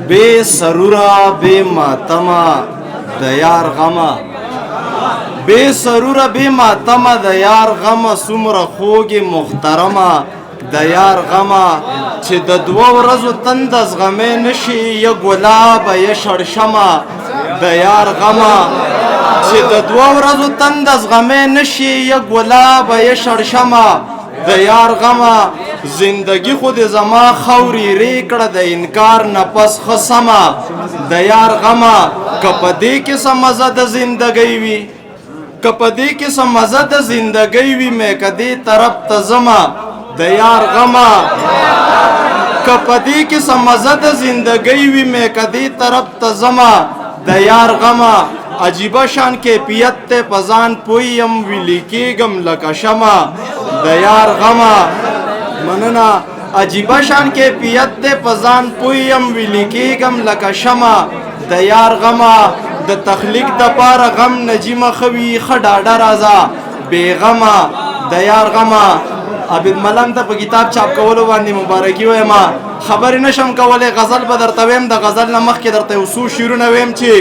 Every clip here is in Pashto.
بے سرورا بے ماتما د یار غما بے سرورا بے ماتما د یار غما څومره خوږې محترمه د یار غما چې د دوه ورځو تند زغمې نشي یا ګلابه یا شړشمه د یار غما چې د دوه ورځو تند زغمې نشي یا ګلابه یا شړشمه د یار غما زندگی خود زما خوري ری کړه د انکار نه پس خصمه د یار غما کپدې کې سمزه د زندګۍ وي کپدې کې سمزه د زندګۍ وي مې کدي طرف ته زما د یار غما کپدې کې سمزه د زندګۍ وي مې کدي طرف ته زما د یار غما عجیبه شان کیفیت ته پزان پویم ویلی کېږم لکه شمع د یار غما مننه عجیبه شان کیفیت ته پزان پویم ویلی کېږم لکه شمع د یار غما د تخلیق د پاره غم نجیمه خوي ښه ډاډه راځه بېغمه د یار غما عابد ملنګ ته په کتاب چاپ کولو باندې مبارکي وایم خبرې نشم کولی غزل به درته ویم د غزل نه مخکې درته یو څو شعرونه ویم چې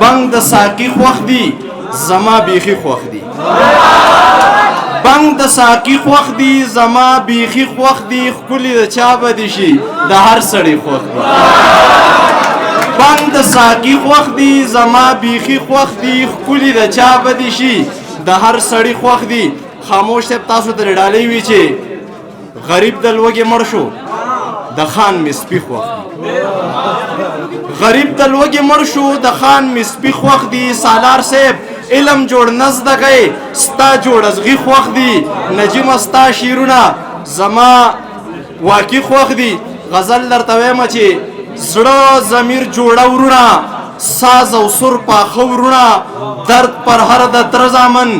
بنګ د ساقي خوښ دي زما بیخي خوښ دي بنګ د ساقي خوښ دي زما بیخي خوښ دي ښکلي د چا به دي شي د هر سړي خوښ دي بنګ د ساقي خوښ دي زما بیخي خوښ دي ښکلي د چا به دي شي د هر سړي خوښ دي خاموش صاحب تاسو ته ډالۍ وي چې غریب د لوږې مړ شو د خان مې سپي خوښ دي غریب د لوږې مړ شو د خان مې سپي خوښ دي سالار صاحب علم جوړ نه زده کوې ستا جوړزغي خوښ دي نجیمه ستا شعرونه زما واقعي خوښ دي غزل درته ویمه چې زړه ضمیر جوړه ورونه ساز او سر پاخه ورونه درد پر هر د تره زامن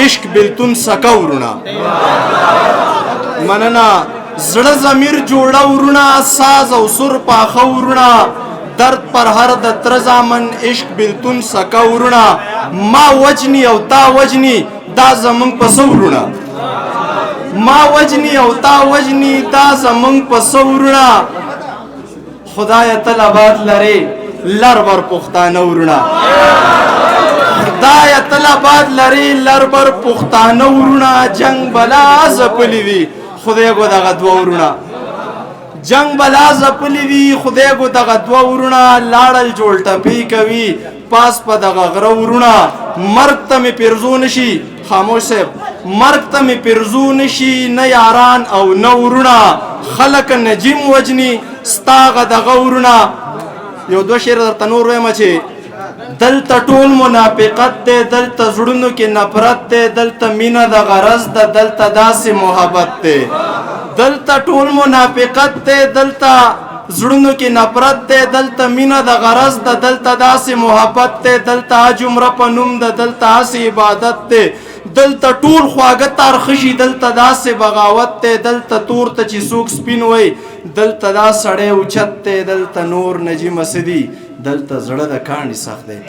عشق بلتون سکه ورونه مننه زړه ضمیر جوړه ورونه ساز او سر پاخه ورونه درد پر هر د تر زامن عشق بلتون سکه ورونه ما وجنی او تا وجنی دا زمونږ په څه ورونه ما وجنی او تا وجنی دا زمونږ په څه ورونه خدایه تل آباد لرې لر بر پښتانه ورونه خدایه تل آباد لرې لر بر پښتانه ورونه جنګ بلا ځپلي وي خدای کو دغه دوه ورونه جنگ بلا زپلی وی خدای کو دغه دوه ورونه لاړل جوړ ټپی کوي پاس په دغه غره ورونه مرګ ته مې پیرزو نشي خاموش صاحب مرګ ته مې پیرزو نشي نه یاران او نه ورونه خلک نجیم وجني ستاغه دغه ورونه یو دوه شعر درته نور وایم چې دلته ټول منافقت دی دلته زړونو کې نفرت دی دلته مینه د غرض ده دلته داسې محبت دی دلته ټول منافقت دی دلته زړونو کې نفرت دی دلته مینه د غرض ده دلته داسې محبت دی دلته عمره په نوم ده دلته هسې عبادت دی دلته ټول خواږه تارخشي دلته داسې بغاوت دی دلته تور ته چې څوک سپین وی دلته دا سړی اوچت دی دلته نور نجیمه څه دي دلته زړه د کاڼي سخت دی